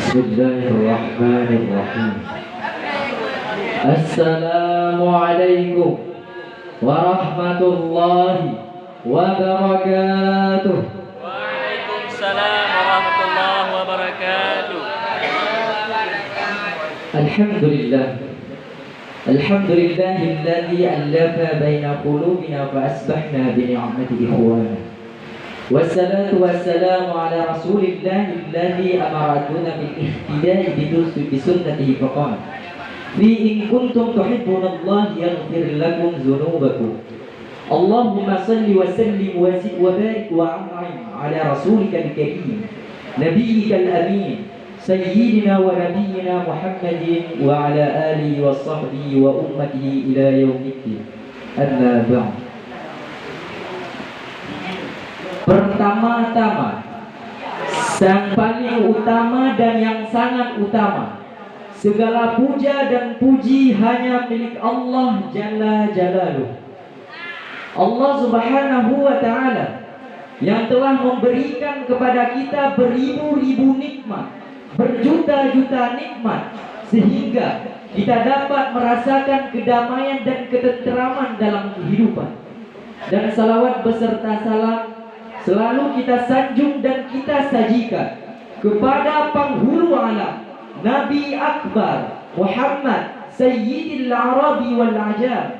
Bismillahirrahmanirrahim. Assalamualaikum warahmatullahi wabarakatuh. Waalaikumsalam warahmatullahi wabarakatuh. Alhamdulillah. Alhamdulillahilladzi allafa baina qulubina fa asbahna bi ni'matihi ikhwana. Wassalatu wassalamu ala rasulillahi alladzi amaratuna bil ihtida'i bi sunnatihi faqala fi in kuntum tuhibbunallaha yaghfir lakum dzunubakum. Allahumma salli wa sallim wa zid wa barik wa an'im ala rasulika al-karim nabiyyika al-amin sayyidina wa nabiyyina Muhammadin wa ala alihi wa sahbihi wa ummatihi ila yaumiddin. Amma ba'd. Pertama-tama, yang paling utama dan yang sangat utama, segala puja dan puji hanya milik Allah Jalla Jalaluh. Allah Subhanahu wa ta'ala yang telah memberikan kepada kita beribu-ribu nikmat, berjuta-juta nikmat, sehingga kita dapat merasakan kedamaian dan ketenteraman dalam kehidupan. Dan salawat beserta salam selalu kita sanjung dan kita sajikan kepada penghulu alam, Nabi Akbar Muhammad Sayyidil Arabi wal Ajam,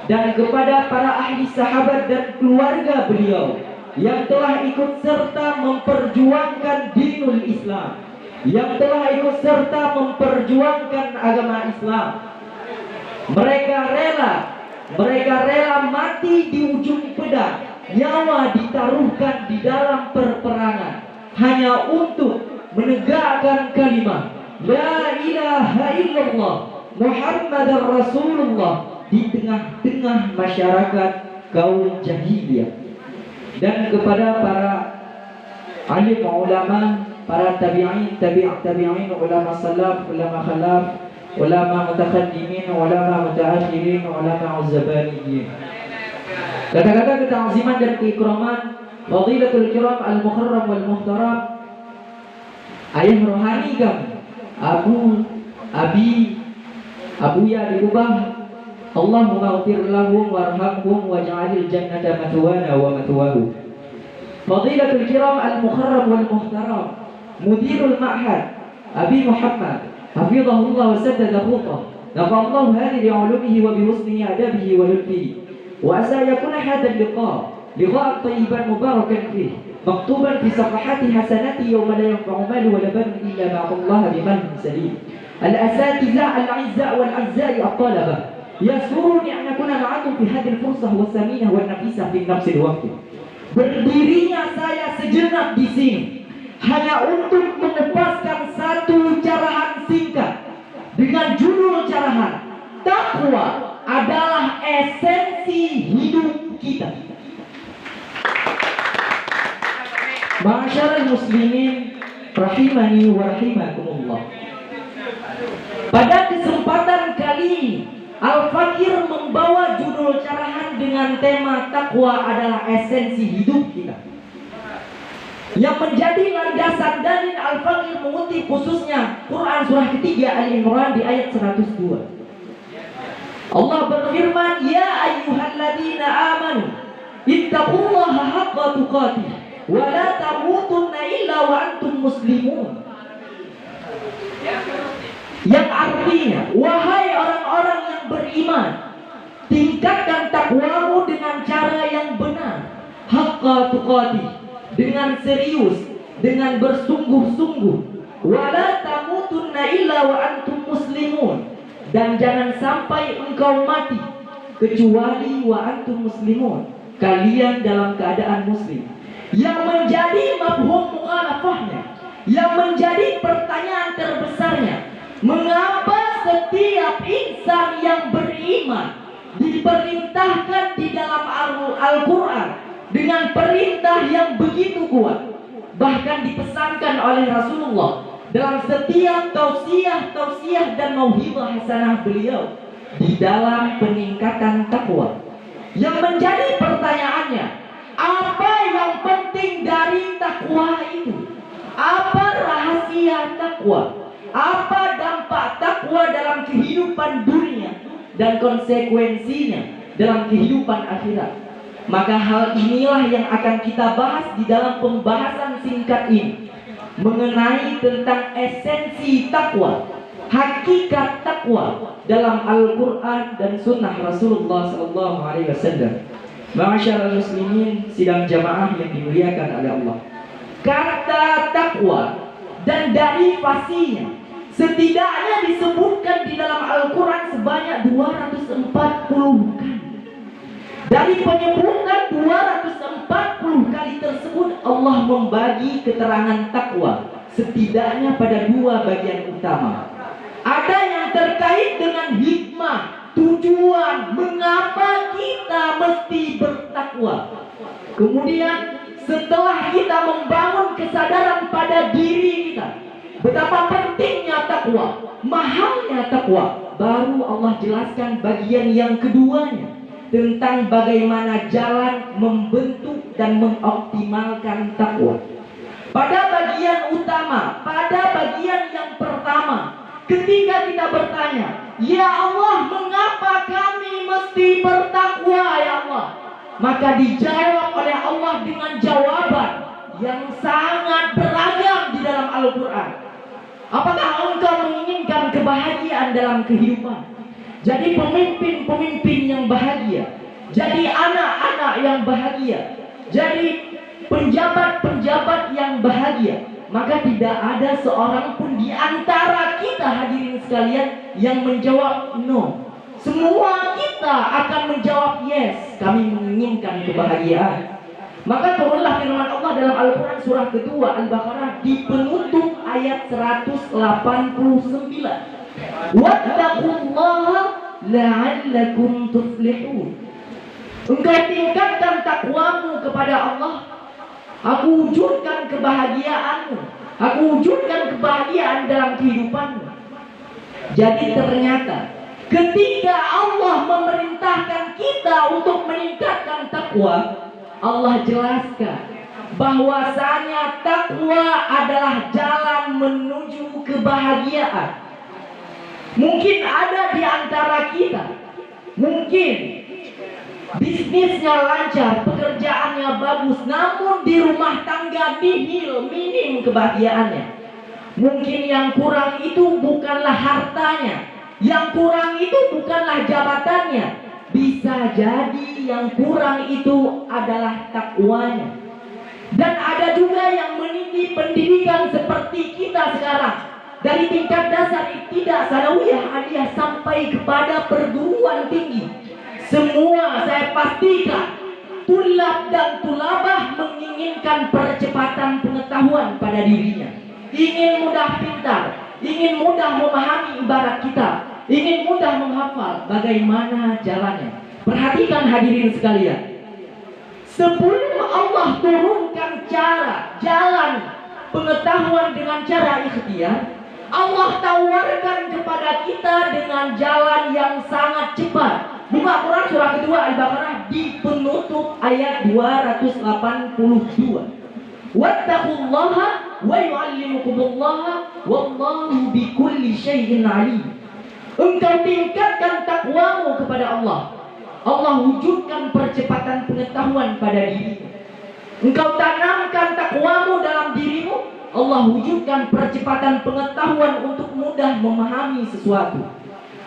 dan kepada para ahli sahabat dan keluarga beliau yang telah ikut serta memperjuangkan dinul Islam, yang telah ikut serta memperjuangkan agama Islam. Mereka rela mati di ujung pedang, nyawa ditaruhkan di dalam perperangan hanya untuk menegakkan kalimat La ilaha illallah Muhammadar Rasulullah di tengah-tengah masyarakat kaum jahiliyah. Dan kepada para alim ulama, para tabi'in, tabi'in, ulama salaf, ulama khalaf, ulama mutakhaddimin, ulama mutaakhirin, ulama uzzabaniyin. Kata-kata keta'ziman dan keikraman Fadilatul Kiram Al-Mukarram wal Muhtaram, ayah rohani kami, Abuya di Kubah, Allahumma ghfir lahum warhamhum waj'alil jannata mathwana wa mathwahu. Fadilatul Kiram Al-Mukarram wal Muhtaram, Mudirul Ma'had Abi Muhammad hafizahullah wa saddada khutah, nafa'allahu hadi bi'ulumihi wa bihusnihi adabihi wa lutfihi. وأسى يكون هذا اللقاء طيبا مباركا فيه مكتوبا في صفحات حسناتي يوم لا ينفع مال ولا بنون إلا ما أعطى الله بقلب سليم. الأساتذة الأعزاء والأعزاء الطلبة، يسرني أن أكون معكم في هذه الفرصة والثمينة والنفيسة في نفس الوقت. Berdirinya saya sejenak di sini hanya untuk mengupas satu carahan singkat dengan judul carahan Takwa adalah esensi hidup kita. Ma'asyiral muslimin rahimani wa rahimakumullah. Pada kesempatan kali ini Al-Fakir membawa judul carahan dengan tema takwa adalah esensi hidup kita. Yang menjadi landasan dalil Al-Fakir mengutip khususnya Quran surah ketiga Al-Imran di ayat 102. Allah berfirman, Ya ayyuhalladzina amanu ittaqullaha haqqa tuqatih wa la tamutunna illa wa antum muslimun. Yang artinya, wahai orang-orang yang beriman, tingkatkan takwamu dengan cara yang benar, haqqa tuqatih, dengan serius, dengan bersungguh-sungguh, wa la tamutunna illa wa antum muslimun, dan jangan sampai engkau mati kecuali wa antum muslimun, kalian dalam keadaan muslim. Yang menjadi mafhum mukhalafahnya, yang menjadi pertanyaan terbesarnya, mengapa setiap insan yang beriman diperintahkan di dalam Al-Quran dengan perintah yang begitu kuat, bahkan dipesankan oleh Rasulullah dalam setiap tausiah dan mauhibah hasanah beliau di dalam peningkatan takwa. Yang menjadi pertanyaannya, apa yang penting dari takwa itu? Apa rahasia takwa? Apa dampak takwa dalam kehidupan dunia dan konsekuensinya dalam kehidupan akhirat? Maka hal inilah yang akan kita bahas di dalam pembahasan singkat ini, mengenai tentang esensi takwa, hakikat takwa dalam Al-Quran dan Sunnah Rasulullah SAW. Ma'asyiral muslimin, sidang jamaah yang dimuliakan oleh Allah. Kata takwa dan derivasinya setidaknya disebutkan di dalam Al-Quran sebanyak 240 kali. Dari penyebutan 240 kali tersebut, Allah membagi keterangan takwa setidaknya pada dua bagian utama. Ada yang terkait dengan hikmah, tujuan mengapa kita mesti bertakwa. Kemudian setelah kita membangun kesadaran pada diri kita betapa pentingnya takwa, mahalnya takwa, baru Allah jelaskan bagian yang keduanya tentang bagaimana jalan membentuk dan mengoptimalkan takwa. Pada bagian utama, pada bagian yang pertama, ketika kita bertanya, ya Allah, mengapa kami mesti bertakwa ya Allah? Maka dijawab oleh Allah dengan jawaban yang sangat beragam di dalam Al-Quran. Apakah engkau menginginkan kebahagiaan dalam kehidupan? Jadi pemimpin-pemimpin yang bahagia, jadi anak-anak yang bahagia, jadi penjabat-penjabat yang bahagia, maka tidak ada seorang pun di antara kita hadirin sekalian yang menjawab no. Semua kita akan menjawab yes, kami menginginkan kebahagiaan. Maka turunlah firman Allah dalam Al-Quran surah kedua Al-Baqarah di penutup ayat 189. Wattaqullaha la'allakum tuflihun. Engkau tingkatkan takwamu kepada Allah, aku wujudkan kebahagiaanmu, aku wujudkan kebahagiaan dalam kehidupanmu. Jadi ternyata ketika Allah memerintahkan kita untuk meningkatkan takwa, Allah jelaskan bahwasanya takwa adalah jalan menuju kebahagiaan. Mungkin ada di antara kita, mungkin bisnisnya lancar, pekerjaannya bagus, namun di rumah tangga nihil, minim kebahagiaannya. Mungkin yang kurang itu bukanlah hartanya, yang kurang itu bukanlah jabatannya. Bisa jadi yang kurang itu adalah takwanya. Dan ada juga yang meniti pendidikan seperti kita sekarang, dari tingkat dasar ibtidah, sanawiyah, aliyah sampai kepada perguruan tinggi. Semua saya pastikan tulab dan tulabah menginginkan percepatan pengetahuan pada dirinya. Ingin mudah pintar, ingin mudah memahami ibarat kita, ingin mudah menghafal. Bagaimana jalannya? Perhatikan hadirin sekalian, sebelum Allah turunkan cara, jalan pengetahuan dengan cara ikhtiar, Allah tawarkan kepada kita dengan jalan yang sangat cepat. Buka Quran surah kedua Al-Baqarah di penutup ayat 282. Wattaqullaha wa yu'allimukumullah wallahu bikulli syai'in alim. Engkau tingkatkan takwamu kepada Allah, Allah wujudkan percepatan pengetahuan pada dirimu. Engkau tanamkan takwamu dalam dirimu, Allah wujudkan percepatan pengetahuan untuk mudah memahami sesuatu.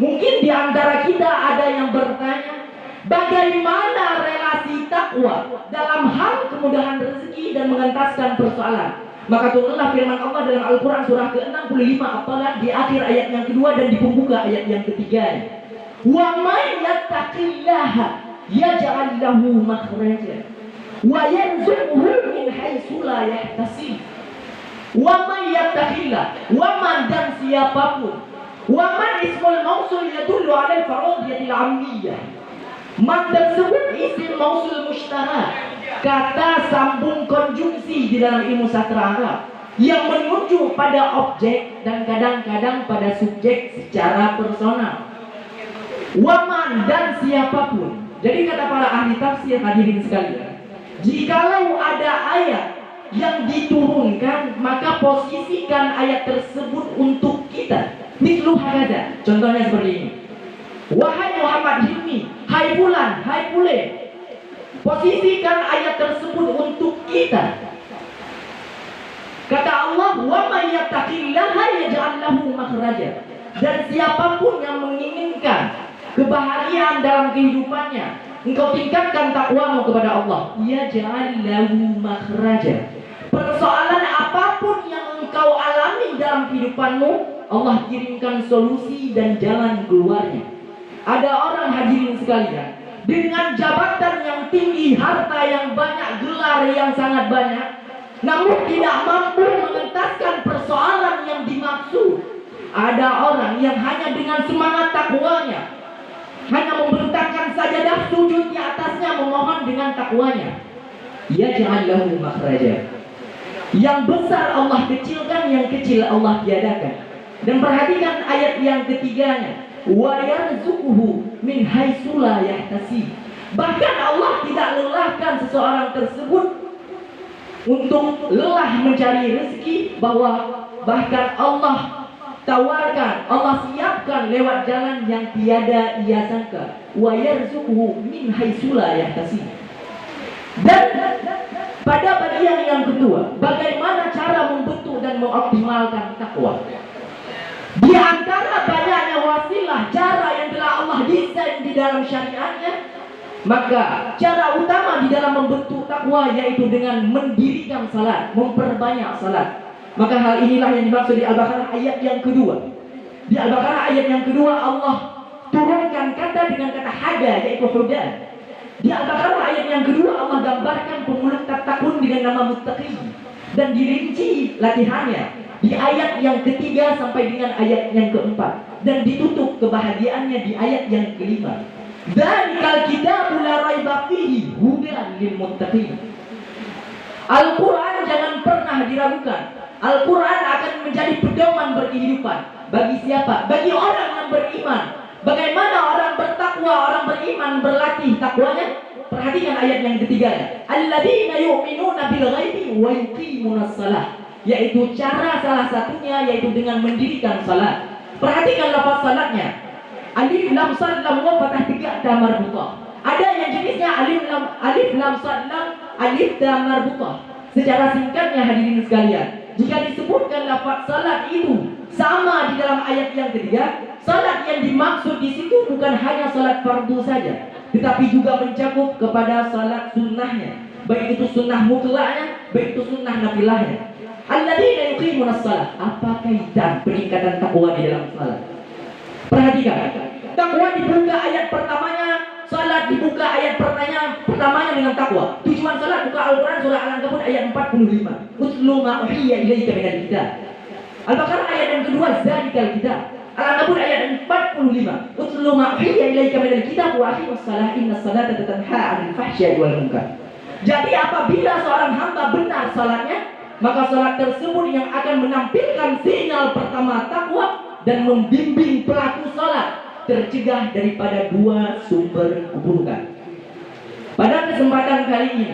Mungkin di antara kita ada yang bertanya, bagaimana relasi takwa dalam hal kemudahan rezeki dan mengentaskan persoalan? Maka turunlah firman Allah dalam Al-Quran surah ke-65, apalagi di akhir ayat yang kedua dan di pembuka ayat yang ketiga. Wa may yattaqillaha yaj'al lahu makhraja wa yarzuqhu min haitsu la yahtasib. Wa may yattaqillah, wa man dan siapapun, wa man ismul mausul yadullu 'ala al-faradiyatil 'ammiyah. Man tersebut isim mausul musytarak, kata sambung konjungsi di dalam ilmu sastra Arab yang menuju pada objek dan kadang-kadang pada subjek secara personal. Waman dan siapapun. Jadi kata para ahli tafsir hadirin sekalian, jikalau ada ayat yang diturunkan, maka posisikan ayat tersebut untuk kita. Mislu hakada. Contohnya seperti ini. Wahai Muhammad Hilmi, hai Fulan, hai Pule. Posisikan ayat tersebut untuk kita. Kata Allah, wa may yattaqillaha yaj'al lahu makhraja. Dan siapapun yang menginginkan kebahagiaan dalam kehidupannya, engkau tingkatkan takwamu kepada Allah, yaj'al lahu makhraja. Persoalan apapun yang engkau alami dalam kehidupanmu, Allah kirimkan solusi dan jalan keluarnya. Ada orang hadirin sekalian, dengan jabatan yang tinggi, harta yang banyak, gelar yang sangat banyak, namun tidak mampu mengentaskan persoalan yang dimaksud. Ada orang yang hanya dengan semangat takwanya, hanya membentangkan sajadah sujud di atasnya, memohon dengan takwanya. Yaj'al lahu makhraja. Yang besar Allah kecilkan, yang kecil Allah tiadakan. Dan perhatikan ayat yang ketiganya, wa yarzuquhu min haitsu la yahtasib. Bahkan Allah tidak lelahkan seseorang tersebut untuk lelah mencari rezeki, bahwa bahkan Allah tawarkan, Allah siapkan lewat jalan yang tiada ia sangka. Wa yarzuquhu min haitsu la yahtasib. Dan pada bagian yang kedua, bagaimana cara membentuk dan mengoptimalkan takwa. Di antara banyaknya wasilah, cara yang telah Allah desain di dalam syariatnya, maka cara utama di dalam membentuk takwa yaitu dengan mendirikan salat, memperbanyak salat. Maka hal inilah yang dimaksud di Al-Baqarah ayat yang kedua. Di Al-Baqarah ayat yang kedua Allah turunkan kata dengan kata hada, yaitu hudan. Di Al-Baqarah ayat yang kedua Allah gambarkan pemulung tattaqun dengan nama muttaqin, dan dirinci latihannya di ayat yang ketiga sampai dengan ayat yang keempat, dan ditutup kebahagiaannya di ayat yang kelima. Dzalikal kitabu la raiba fihi hudan lil muttaqin. Al-Quran jangan pernah diragukan. Al-Quran akan menjadi pedoman berkehidupan. Bagi siapa? Bagi orang yang beriman. Bagaimana orang bertakwa, orang beriman berlatih takwanya? Perhatikan ayat yang ketiganya. Alladzina yu'minuna bil ghaibi wa yuqimunas shalah. Yaitu cara salah satunya yaitu dengan mendirikan salat. Perhatikan lafaz salatnya. Alif lam sad lam wa fathah 3 ta marbutah. Ada yang jenisnya alif lam sad lam alif ta marbutah. Secara singkatnya hadirin sekalian, jika disebutkan lafaz salat itu sama di dalam ayat yang ketiga, salat yang dimaksud di situ bukan hanya salat fardu saja, tetapi juga mencakup kepada salat sunnahnya, baik itu sunnah mutlaknya, baik itu sunnah nafilahnya. Alladzina yuqimunas shalah. Apa kaitan peningkatan takwa di dalam salat? Perhatikan, takwa dibuka ayat pertamanya, salat dibuka ayat pertamanya dengan takwa. Tujuan salat buka Al-Quran surah Al-Ankabut ayat 45. Utlu ma uhiya ilaika minal kitab. Al-Baqarah ayat yang kedua, zalikal kitab. Al-Ankabut ayat 45. Utlu ma uhiya ilaika minal kitab wa aqimus shalah innas salata tanha 'anil fahsya'i wal munkar. Jadi apabila seorang hamba benar salatnya, maka salat tersebut yang akan menampilkan sinyal pertama takwa dan membimbing pelaku salat tercegah daripada dua sumber keburukan. Pada kesempatan kali ini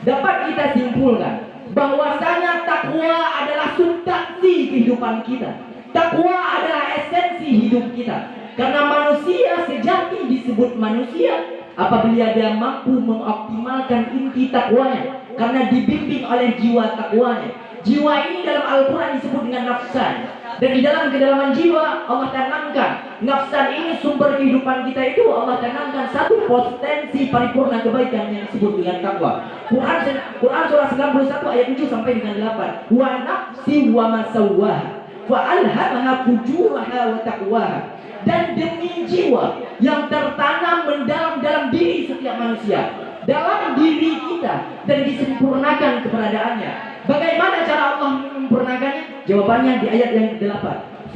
dapat kita simpulkan bahwasanya takwa adalah substansi kehidupan kita. Takwa adalah esensi hidup kita. Karena manusia sejati disebut manusia apabila dia mampu mengoptimalkan inti takwanya, karena dibimbing oleh jiwa takwanya. Jiwa ini dalam Al-Quran disebut dengan nafsan. Dan di dalam kedalaman jiwa Allah tanamkan nafsan ini, sumber kehidupan kita itu Allah tanamkan satu potensi paripurna kebaikan yang disebut dengan takwa. Quran surah 91 ayat 7 sampai dengan 8. Wa nafsi wa masawwaha wa alhamaha fujuraha wa taqwaha. Dan demi jiwa yang tertanam mendalam dalam diri setiap manusia, dalam diri kita, dan disempurnakan keberadaannya. Bagaimana cara Allah menyempurnakannya? Jawabannya di ayat yang ke-8.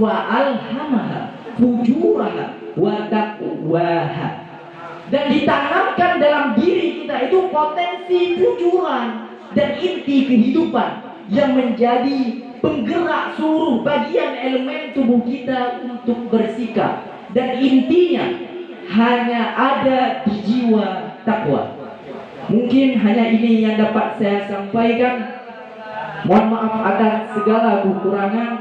Wa alhamaha fujuraha wa taqwaha. Dan ditanamkan dalam diri kita itu potensi fujuran dan inti kehidupan yang menjadi penggerak seluruh bagian elemen tubuh kita untuk bersikap. Dan intinya hanya ada di jiwa takwa. Mungkin hanya ini yang dapat saya sampaikan. Mohon maaf atas segala kekurangan.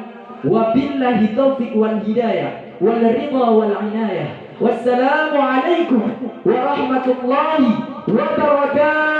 Wabillahi taufiq wal hidayah wal ridha wal inayah. Wassalamualaikum warahmatullahi wabarakatuh.